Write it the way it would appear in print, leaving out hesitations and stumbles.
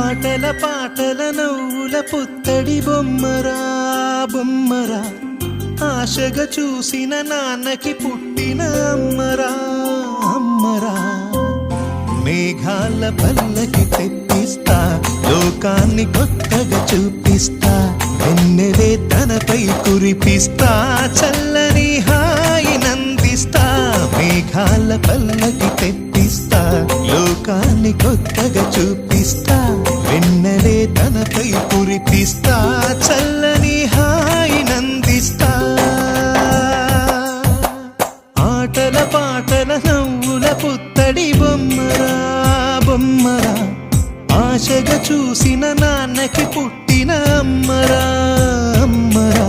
ఆటల పాటల నవ్వుల పుత్తడి బొమ్మరా బొమ్మరా, ఆశగా చూసిన నాన్నకి పుట్టిన అమ్మరా అమ్మరా. మేఘాల పల్లకి తెప్పిస్తా, లోకాన్ని కొత్తగా చూపిస్తా, వెన్నెలే తనపై కురిపిస్తా, చల్లని హాయినందిస్తా. మేఘాల పల్లకి తెప్పిస్తా, లోకాన్ని కొత్తగా చూపిస్తా, వెన్నెలే తనపై కురిపిస్తా, చల్లని హాయినందిస్తా. ఆటల పాటల నవ్వుల పుత్తడి బొమ్మరా బొమ్మరా, ఆశగా చూసిన నాన్నకి పుట్టిన అమ్మరా అమ్మరా.